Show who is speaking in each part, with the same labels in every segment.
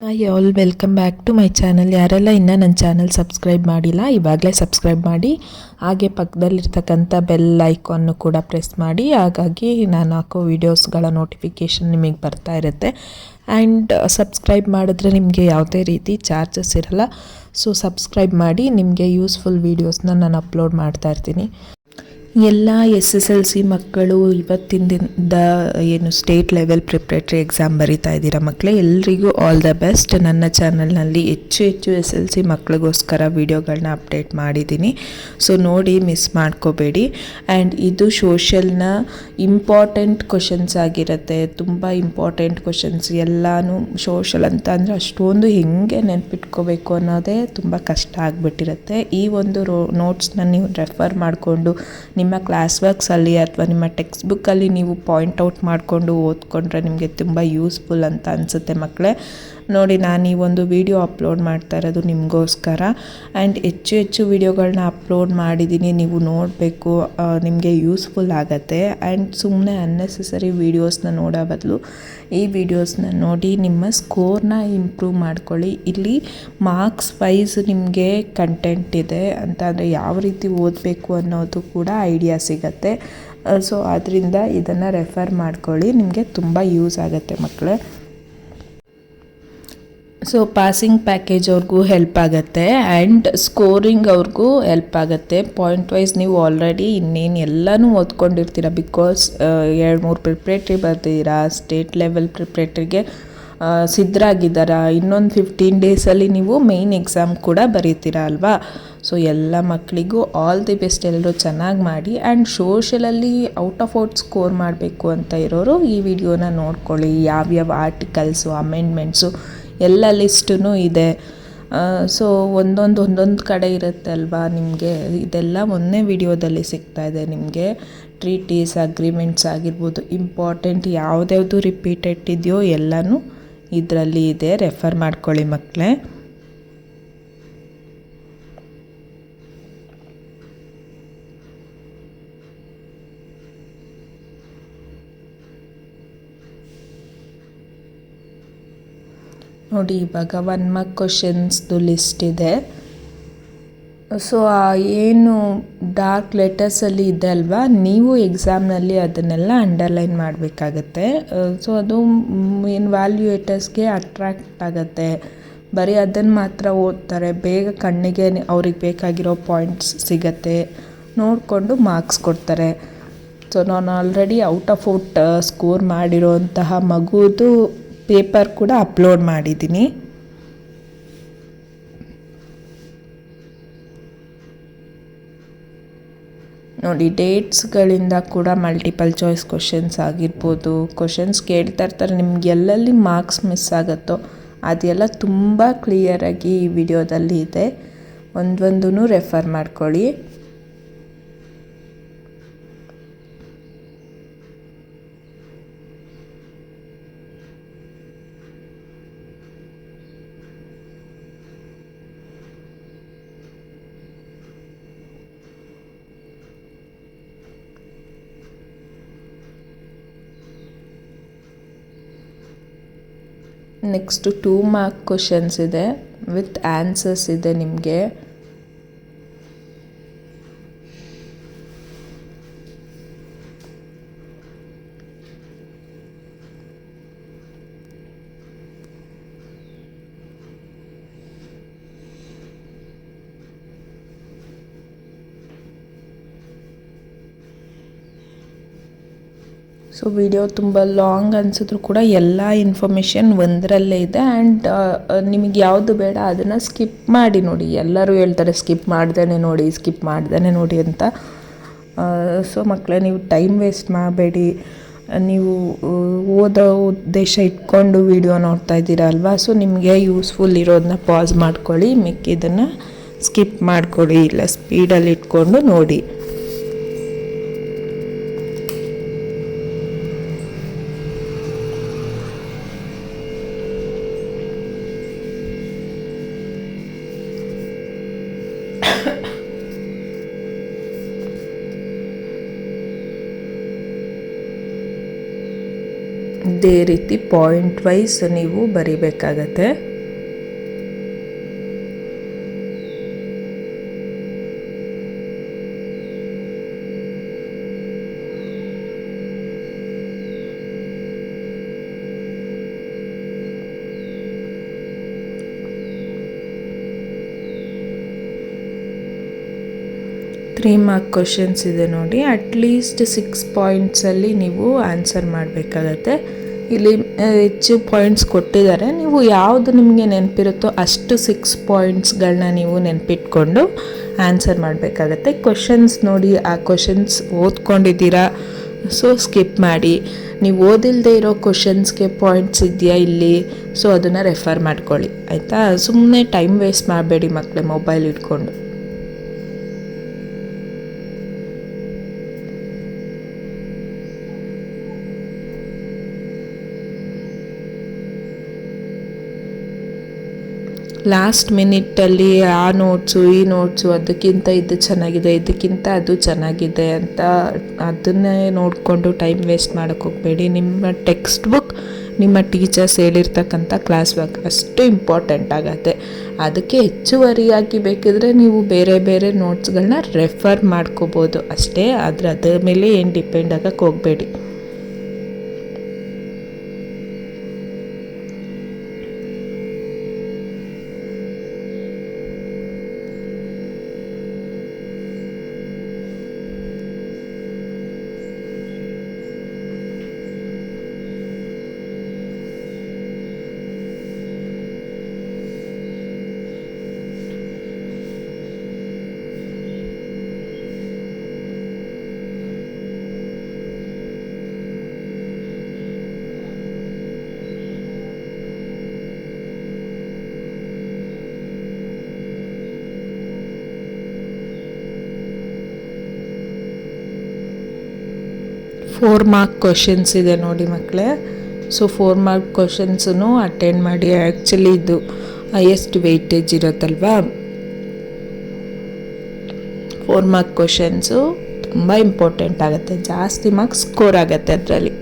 Speaker 1: Hi all, welcome back to my channel. ಯಾರೆಲ್ಲ ಇನ್ನೂ ನನ್ನ ಚಾನಲ್ ಸಬ್ಸ್ಕ್ರೈಬ್ ಮಾಡಿಲ್ಲ, ಇವಾಗಲೇ ಸಬ್ಸ್ಕ್ರೈಬ್ ಮಾಡಿ. ಹಾಗೆ ಪಕ್ಕದಲ್ಲಿರ್ತಕ್ಕಂಥ ಬೆಲ್ ಐಕಾನ್ನು ಕೂಡ ಪ್ರೆಸ್ ಮಾಡಿ. ಹಾಗಾಗಿ ನಾನು ಹಾಕೋ ವೀಡಿಯೋಸ್ಗಳ ನೋಟಿಫಿಕೇಷನ್ ನಿಮಗೆ ಬರ್ತಾ ಇರುತ್ತೆ. ಆ್ಯಂಡ್ ಸಬ್ಸ್ಕ್ರೈಬ್ ಮಾಡಿದ್ರೆ ನಿಮಗೆ ಯಾವುದೇ ರೀತಿ ಚಾರ್ಜಸ್ ಇರಲ್ಲ. ಸೊ ಸಬ್ಸ್ಕ್ರೈಬ್ ಮಾಡಿ, ನಿಮಗೆ ಯೂಸ್ಫುಲ್ ವೀಡಿಯೋಸ್ನ ನಾನು ಅಪ್ಲೋಡ್ ಮಾಡ್ತಾ ಇರ್ತೀನಿ. ಎಲ್ಲ SSLC ಮಕ್ಕಳು ಇವತ್ತಿಂದ ಏನು ಸ್ಟೇಟ್ ಲೆವೆಲ್ ಪ್ರಿಪ್ರೇಟರಿ ಎಕ್ಸಾಮ್ ಬರೀತಾ ಇದ್ದೀರಾ ಮಕ್ಕಳೇ, ಎಲ್ರಿಗೂ ಆಲ್ ದ ಬೆಸ್ಟ್. ನನ್ನ ಚಾನಲ್ನಲ್ಲಿ ಹೆಚ್ಚು SSLC ಮಕ್ಕಳಿಗೋಸ್ಕರ ವೀಡಿಯೋಗಳನ್ನ ಅಪ್ಡೇಟ್ ಮಾಡಿದ್ದೀನಿ. ಸೊ ನೋಡಿ, ಮಿಸ್ ಮಾಡ್ಕೋಬೇಡಿ. ಆ್ಯಂಡ್ ಇದು ಸೋಷಲ್ನ ಇಂಪಾರ್ಟೆಂಟ್ ಕ್ವಶನ್ಸ್ ಆಗಿರುತ್ತೆ. ತುಂಬ ಇಂಪಾರ್ಟೆಂಟ್ ಕ್ವಶನ್ಸ್ ಎಲ್ಲನೂ. ಸೋಷಲ್ ಅಂತ ಅಂದರೆ ಅಷ್ಟೊಂದು ಹೆಂಗೆ ನೆನ್ಪಿಟ್ಕೋಬೇಕು ಅನ್ನೋದೇ ತುಂಬ ಕಷ್ಟ ಆಗಿಬಿಟ್ಟಿರುತ್ತೆ. ಈ ಒಂದು ನೋಟ್ಸ್ನ ನೀವು ರೆಫರ್ ಮಾಡಿಕೊಂಡು ನಿಮ್ಮ ಕ್ಲಾಸ್ ವರ್ಕ್ಸಲ್ಲಿ ಅಥವಾ ನಿಮ್ಮ ಟೆಕ್ಸ್ಟ್ ಬುಕ್ಕಲ್ಲಿ ನೀವು ಪಾಯಿಂಟ್ ಔಟ್ ಮಾಡಿಕೊಂಡು ಓದ್ಕೊಂಡ್ರೆ ನಿಮಗೆ ತುಂಬ ಯೂಸ್ಫುಲ್ ಅಂತ ಅನಿಸುತ್ತೆ ಮಕ್ಕಳೇ. ನೋಡಿ, ನಾನು ಈ ಒಂದು ವಿಡಿಯೋ ಅಪ್ಲೋಡ್ ಮಾಡ್ತಾ ಇರೋದು ನಿಮಗೋಸ್ಕರ. ಆ್ಯಂಡ್ ಹೆಚ್ಚು ವಿಡಿಯೋಗಳನ್ನ ಅಪ್ಲೋಡ್ ಮಾಡಿದ್ದೀನಿ, ನೀವು ನೋಡಬೇಕು, ನಿಮಗೆ ಯೂಸ್ಫುಲ್ ಆಗುತ್ತೆ. ಆ್ಯಂಡ್ ಸುಮ್ಮನೆ ಅನ್ನೆಸೆಸರಿ ವೀಡಿಯೋಸ್ನ ನೋಡೋ ಬದಲು ಈ ವಿಡಿಯೋಸ್ನ ನೋಡಿ ನಿಮ್ಮ ಸ್ಕೋರ್ನ ಇಂಪ್ರೂವ್ ಮಾಡ್ಕೊಳ್ಳಿ. ಇಲ್ಲಿ ಮಾರ್ಕ್ಸ್ ವೈಸ್ ನಿಮಗೆ ಕಂಟೆಂಟ್ ಇದೆ ಅಂತ ಅಂದರೆ ಯಾವ ರೀತಿ ಓದಬೇಕು ಅನ್ನೋದು ಕೂಡ ಐಡಿಯಾ ಸಿಗತ್ತೆ. ಸೊ ಅದರಿಂದ ಇದನ್ನು ರೆಫರ್ ಮಾಡ್ಕೊಳ್ಳಿ, ನಿಮಗೆ ತುಂಬ ಯೂಸ್ ಆಗುತ್ತೆ ಮಕ್ಕಳೇ. ಸೊ ಪಾಸಿಂಗ್ ಪ್ಯಾಕೇಜ್ ಅವ್ರಿಗೂ ಹೆಲ್ಪ್ ಆಗುತ್ತೆ ಆ್ಯಂಡ್ ಸ್ಕೋರಿಂಗ್ ಅವ್ರಿಗೂ ಹೆಲ್ಪ್ ಆಗುತ್ತೆ. ಪಾಯಿಂಟ್ ವೈಸ್ ನೀವು ಆಲ್ರೆಡಿ ಇನ್ನೇನು ಎಲ್ಲನೂ ಓದ್ಕೊಂಡಿರ್ತೀರ. ಬಿಕಾಸ್ 2-3 ಪ್ರಿಪ್ರೇಟ್ರಿ ಬರ್ದಿದ್ದೀರಾ, ಸ್ಟೇಟ್ ಲೆವೆಲ್ ಪ್ರಿಪ್ರೇಟ್ರಿಗೆ ಸಿದ್ಧರಾಗಿದ್ದಾರಾ. ಇನ್ನೊಂದು 15 ಡೇಸಲ್ಲಿ ನೀವು ಮೇಯ್ನ್ ಎಕ್ಸಾಮ್ ಕೂಡ ಬರೀತೀರಾ ಅಲ್ವಾ. ಸೊ ಎಲ್ಲ ಮಕ್ಕಳಿಗೂ ಆಲ್ ದಿ ಬೆಸ್ಟ್. ಎಲ್ಲರೂ ಚೆನ್ನಾಗಿ ಮಾಡಿ. ಆ್ಯಂಡ್ ಸೋಷಲಲ್ಲಿ ಔಟ್ ಆಫ್ ಔಟ್ ಸ್ಕೋರ್ ಮಾಡಬೇಕು ಅಂತ ಇರೋರು ಈ ವಿಡಿಯೋನ ನೋಡ್ಕೊಳ್ಳಿ. ಯಾವ್ಯಾವ ಆರ್ಟಿಕಲ್ಸು, ಅಮೆಂಡ್ಮೆಂಟ್ಸು ಎಲ್ಲ ಲಿಸ್ಟೂ ಇದೆ. ಸೊ ಒಂದೊಂದು ಕಡೆ ಇರುತ್ತೆ ಅಲ್ವಾ ನಿಮಗೆ. ಇದೆಲ್ಲ ಒಂದೇ ವಿಡಿಯೋದಲ್ಲಿ ಸಿಗ್ತಾಯಿದೆ ನಿಮಗೆ. ಟ್ರೀಟೀಸ್, ಅಗ್ರಿಮೆಂಟ್ಸ್ ಆಗಿರ್ಬೋದು, ಇಂಪಾರ್ಟೆಂಟ್ ಯಾವುದ್ಯಾವುದು ರಿಪೀಟೆಡ್ ಇದೆಯೋ ಎಲ್ಲನೂ ಇದರಲ್ಲಿ ಇದೆ. ರೆಫರ್ ಮಾಡ್ಕೊಳ್ಳಿ ಮಕ್ಕಳೇ. ನೋಡಿ, ಇವಾಗ 1 ಮಾರ್ಕ್ ಕ್ವಶನ್ಸ್ದು ಲಿಸ್ಟ್ ಇದೆ. ಸೊ ಏನು ಡಾರ್ಕ್ ಲೆಟರ್ಸಲ್ಲಿ ಇದೆ ಅಲ್ವಾ, ನೀವು ಎಕ್ಸಾಮ್ನಲ್ಲಿ ಅದನ್ನೆಲ್ಲ ಅಂಡರ್ಲೈನ್ ಮಾಡಬೇಕಾಗತ್ತೆ. ಸೊ ಅದು ಏನು ವ್ಯಾಲ್ಯೂಯೇಟರ್ಸ್ಗೆ ಅಟ್ರಾಕ್ಟ್ ಆಗುತ್ತೆ. ಬರೀ ಅದನ್ನು ಮಾತ್ರ ಓದ್ತಾರೆ. ಬೇಗ ಕಣ್ಣಿಗೆ ಅವ್ರಿಗೆ ಬೇಕಾಗಿರೋ ಪಾಯಿಂಟ್ಸ್ ಸಿಗತ್ತೆ, ನೋಡಿಕೊಂಡು ಮಾರ್ಕ್ಸ್ ಕೊಡ್ತಾರೆ. ಸೊ ನಾನು already out of out score ಮಾಡಿರೋಂತಹ ಮಗುದು ಪೇಪರ್ ಕೂಡ ಅಪ್ಲೋಡ್ ಮಾಡಿದ್ದೀನಿ. ನೋಡಿ, ಡೇಟ್ಸ್ಗಳಿಂದ ಕೂಡ ಮಲ್ಟಿಪಲ್ ಚಾಯ್ಸ್ ಕ್ವಶನ್ಸ್ ಆಗಿರ್ಬೋದು, ಕ್ವಶನ್ಸ್ ಕೇಳ್ತಾ ಇರ್ತಾರೆ. ನಿಮ್ಗೆ ಎಲ್ಲೆಲ್ಲಿ ಮಾರ್ಕ್ಸ್ ಮಿಸ್ ಆಗುತ್ತೋ ಅದೆಲ್ಲ ತುಂಬ ಕ್ಲಿಯರಾಗಿ ಈ ವಿಡಿಯೋದಲ್ಲಿ ಇದೆ. ಒಂದೊಂದೂ ರೆಫರ್ ಮಾಡ್ಕೊಳ್ಳಿ. ನೆಕ್ಸ್ಟು 2 ಮಾರ್ಕ್ ಕ್ವಶನ್ಸ್ ಇದೆ, ವಿತ್ ಆನ್ಸರ್ಸ್ ಇದೆ ನಿಮಗೆ. ಸೊ ವಿಡಿಯೋ ತುಂಬ ಲಾಂಗ್ ಅನಿಸಿದ್ರು ಕೂಡ ಎಲ್ಲ ಇನ್ಫಾರ್ಮೇಷನ್ ಒಂದರಲ್ಲೇ ಇದೆ. ಆ್ಯಂಡ್ ನಿಮಗೆ ಯಾವುದು ಬೇಡ ಅದನ್ನು ಸ್ಕಿಪ್ ಮಾಡಿ ನೋಡಿ. ಎಲ್ಲರೂ ಹೇಳ್ತಾರೆ ಸ್ಕಿಪ್ ಮಾಡ್ದೇ ನೋಡಿ ಅಂತ. ಸೊ ಮಕ್ಕಳೇ, ನೀವು ಟೈಮ್ ವೇಸ್ಟ್ ಮಾಡಬೇಡಿ. ನೀವು ಓದೋ ಉದ್ದೇಶ ಇಟ್ಕೊಂಡು ವಿಡಿಯೋ ನೋಡ್ತಾ ಇದ್ದೀರಾ ಅಲ್ವಾ. ಸೊ ನಿಮಗೆ ಯೂಸ್ಫುಲ್ ಇರೋದನ್ನ ಪಾಸ್ ಮಾಡ್ಕೊಳ್ಳಿ, ಮಿಕ್ಕಿದ್ದನ್ನು ಸ್ಕಿಪ್ ಮಾಡ್ಕೊಳ್ಳಿ, ಇಲ್ಲ ಸ್ಪೀಡಲ್ಲಿ ಇಟ್ಕೊಂಡು ನೋಡಿ. ಇದೇ ರೀತಿ ಪಾಯಿಂಟ್ ವೈಸ್ ನೀವು ಬರಿಬೇಕಾಗತ್ತೆ. 3 ಮಾರ್ಕ್ ಕ್ವಶನ್ಸ್ ಇದೆ ನೋಡಿ. ಅಟ್ಲೀಸ್ಟ್ 6 ಪಾಯಿಂಟ್ಸಲ್ಲಿ ನೀವು ಆನ್ಸರ್ ಮಾಡಬೇಕಾಗತ್ತೆ. ಇಲ್ಲಿ ಹೆಚ್ಚು ಪಾಯಿಂಟ್ಸ್ ಕೊಟ್ಟಿದ್ದಾರೆ. ನೀವು ಯಾವುದು ನಿಮಗೆ ನೆನಪಿರುತ್ತೋ ಅಷ್ಟು 6 ಪಾಯಿಂಟ್ಸ್ಗಳನ್ನ ನೀವು ನೆನಪಿಟ್ಕೊಂಡು ಆನ್ಸರ್ ಮಾಡಬೇಕಾಗತ್ತೆ. ಕ್ವಶನ್ಸ್ ನೋಡಿ, ಆ ಕ್ವಶನ್ಸ್ ಓದ್ಕೊಂಡಿದ್ದೀರಾ, ಸೊ ಸ್ಕಿಪ್ ಮಾಡಿ. ನೀವು ಓದಿಲ್ಲದೆ ಇರೋ ಕ್ವಶನ್ಸ್ಗೆ ಪಾಯಿಂಟ್ಸ್ ಇದೆಯಾ ಇಲ್ಲಿ, ಸೊ ಅದನ್ನು ರೆಫರ್ ಮಾಡ್ಕೊಳ್ಳಿ ಆಯಿತಾ. ಸುಮ್ಮನೆ ಟೈಮ್ ವೇಸ್ಟ್ ಮಾಡಬೇಡಿ ಮಕ್ಕಳೇ ಮೊಬೈಲ್ ಇಟ್ಕೊಂಡು. ಲಾಸ್ಟ್ ಮಿನಿಟಲ್ಲಿ ಆ ನೋಟ್ಸು ಈ ನೋಟ್ಸು ಅದಕ್ಕಿಂತ ಇದು ಚೆನ್ನಾಗಿದೆ, ಇದಕ್ಕಿಂತ ಅದು ಚೆನ್ನಾಗಿದೆ ಅಂತ ಅದನ್ನೇ ನೋಡಿಕೊಂಡು ಟೈಮ್ ವೇಸ್ಟ್ ಮಾಡೋಕ್ಕೆ ಹೋಗಬೇಡಿ. ನಿಮ್ಮ ಟೆಕ್ಸ್ಟ್ ಬುಕ್, ನಿಮ್ಮ ಟೀಚರ್ಸ್ ಹೇಳಿರ್ತಕ್ಕಂಥ ಕ್ಲಾಸ್ ವರ್ಕ್ ಅಷ್ಟು ಇಂಪಾರ್ಟೆಂಟ್ ಆಗುತ್ತೆ. ಅದಕ್ಕೆ ಹೆಚ್ಚುವರಿಯಾಗಿ ಬೇಕಿದ್ರೆ ನೀವು ಬೇರೆ ಬೇರೆ ನೋಟ್ಸ್ಗಳನ್ನ ರೆಫರ್ ಮಾಡ್ಕೋಬೋದು ಅಷ್ಟೇ. ಆದರೆ ಅದರ ಮೇಲೆ ಏನು ಡಿಪೆಂಡ್ ಆಗೋಕ್ಕೆ ಹೋಗಬೇಡಿ. ಫೋರ್ ಮಾರ್ಕ್ ಕ್ವಶನ್ಸ್ ಇದೆ ನೋಡಿ ಮಕ್ಕಳೇ. ಸೊ 4 ಮಾರ್ಕ್ ಕ್ವಶನ್ಸನ್ನು ಅಟೆಂಡ್ ಮಾಡಿ. ಆ್ಯಕ್ಚುಲಿ ಇದು ಹೈಯೆಸ್ಟ್ ವೆಯ್ಟೇಜ್ ಇರುತ್ತಲ್ವಾ. 4 ಮಾರ್ಕ್ ಕ್ವಶನ್ಸು ತುಂಬ ಇಂಪಾರ್ಟೆಂಟ್ ಆಗುತ್ತೆ, ಜಾಸ್ತಿ ಮಾರ್ಕ್ಸ್ ಸ್ಕೋರ್ ಆಗುತ್ತೆ ಅದರಲ್ಲಿ.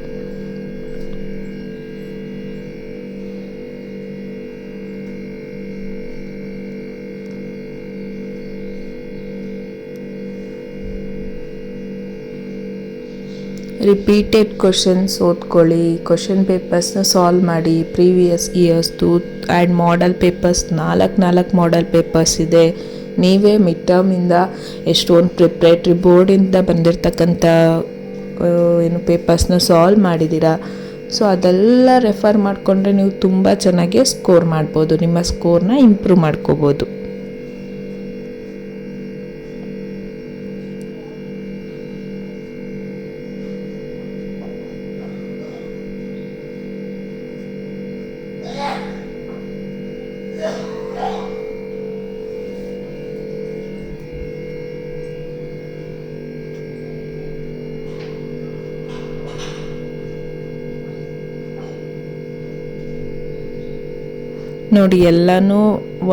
Speaker 1: ರಿಪೀಟೆಡ್ ಕ್ವಶನ್ಸ್ ಓದ್ಕೊಳ್ಳಿ, ಕ್ವಶನ್ ಪೇಪರ್ಸ್ನ ಸಾಲ್ವ್ ಮಾಡಿ, ಪ್ರೀವಿಯಸ್ ಇಯರ್ಸ್ದು and model papers 4 model papers ಇದೆ. ನೀವೇ ಮಿಡ್ ಟರ್ಮಿಂದ ಎಷ್ಟೊಂದು ಪ್ರಿಪ್ರೇಟ್ರಿ ಬೋರ್ಡಿಂದ ಬಂದಿರತಕ್ಕಂಥ ಪೇಪರ್ಸ್ನ ಸಾಲ್ವ್ ಮಾಡಿದ್ದೀರಾ. ಸೊ ಅದೆಲ್ಲ ರೆಫರ್ ಮಾಡಿಕೊಂಡ್ರೆ ನೀವು ತುಂಬ ಚೆನ್ನಾಗಿ ಸ್ಕೋರ್ ಮಾಡ್ಬೋದು, ನಿಮ್ಮ ಸ್ಕೋರ್ನ ಇಂಪ್ರೂವ್ ಮಾಡ್ಕೋಬೋದು. ನೋಡಿ ಎಲ್ಲನೂ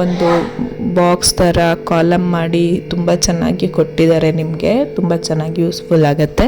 Speaker 1: ಒಂದು ಬಾಕ್ಸ್ ಥರ ಕಾಲಮ್ ಮಾಡಿ ತುಂಬ ಚೆನ್ನಾಗಿ ಕೊಟ್ಟಿದ್ದಾರೆ. ನಿಮಗೆ ತುಂಬ ಚೆನ್ನಾಗಿ ಯೂಸ್ಫುಲ್ ಆಗುತ್ತೆ.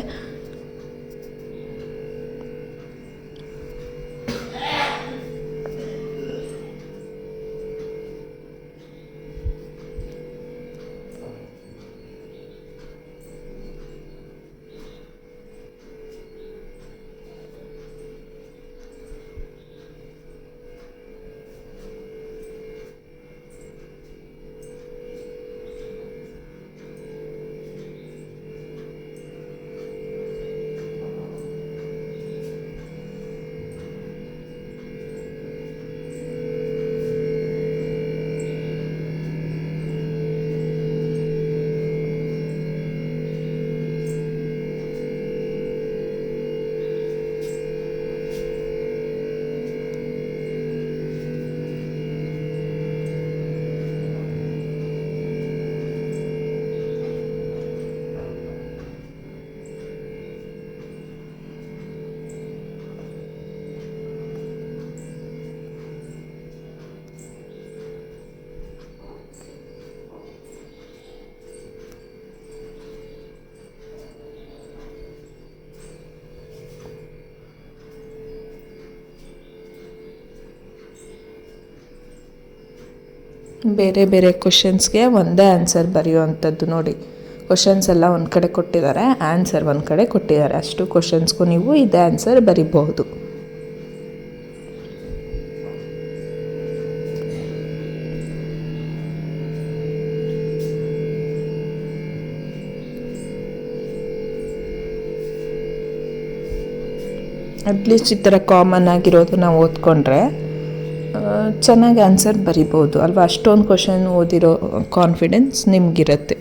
Speaker 1: ಬೇರೆ ಬೇರೆ ಕ್ವಶನ್ಸ್ಗೆ ಒಂದೇ ಆನ್ಸರ್ ಬರೆಯುವಂಥದ್ದು ನೋಡಿ. ಕ್ವಶನ್ಸ್ ಎಲ್ಲ ಒಂದು ಕಡೆ ಕೊಟ್ಟಿದ್ದಾರೆ, ಆನ್ಸರ್ ಒಂದು ಕಡೆ ಕೊಟ್ಟಿದ್ದಾರೆ. ಅಷ್ಟು ಕ್ವಶನ್ಸ್ಗೂ ನೀವು ಇದೇ ಆನ್ಸರ್ ಬರಿಬಹುದು. ಅಟ್ಲೀಸ್ಟ್ ಈ ಥರ ಕಾಮನ್ ಆಗಿರೋದನ್ನ ಓದ್ಕೊಂಡ್ರೆ ಚೆನ್ನಾಗಿ ಆನ್ಸರ್ ಬರಿಬೋದು ಅಲ್ವಾ. ಅಷ್ಟೊಂದು ಕ್ವಶನ್ ಓದಿರೋ ಕಾನ್ಫಿಡೆನ್ಸ್ ನಿಮಗಿರುತ್ತೆ.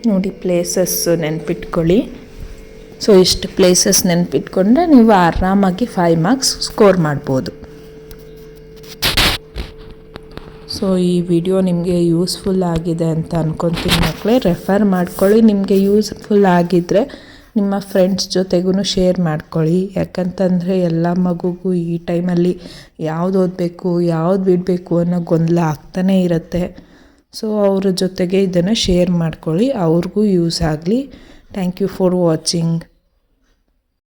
Speaker 1: ನೋಡಿ, ಪ್ಲೇಸಸ್ ನೆನಪಿಟ್ಕೊಳ್ಳಿ. ಸೊ ಇಷ್ಟು ಪ್ಲೇಸಸ್ ನೆನಪಿಟ್ಕೊಂಡ್ರೆ ನೀವು ಆರಾಮಾಗಿ 5 ಮಾರ್ಕ್ಸ್ ಸ್ಕೋರ್ ಮಾಡ್ಬೋದು. ಸೊ ಈ ವಿಡಿಯೋ ನಿಮಗೆ ಯೂಸ್ಫುಲ್ ಆಗಿದೆ ಅಂತ ಅಂದ್ಕೊತೀನಿ ಮಕ್ಕಳೇ. ರೆಫರ್ ಮಾಡ್ಕೊಳ್ಳಿ. ನಿಮಗೆ ಯೂಸ್ಫುಲ್ ಆಗಿದ್ದರೆ ನಿಮ್ಮ ಫ್ರೆಂಡ್ಸ್ ಜೊತೆಗೂ ಶೇರ್ ಮಾಡ್ಕೊಳ್ಳಿ. ಯಾಕಂತಂದರೆ ಎಲ್ಲ ಮಗುಗೂ ಈ ಟೈಮಲ್ಲಿ ಯಾವುದು ಓದಬೇಕು ಯಾವುದು ಬಿಡಬೇಕು ಅನ್ನೋ ಗೊಂದಲ ಆಗ್ತಾನೇ ಇರುತ್ತೆ. ಸೊ ಅವ್ರ ಜೊತೆಗೆ ಇದನ್ನು ಶೇರ್ ಮಾಡ್ಕೊಳ್ಳಿ, ಅವ್ರಿಗೂ ಯೂಸ್ ಆಗಲಿ. Thank you for watching.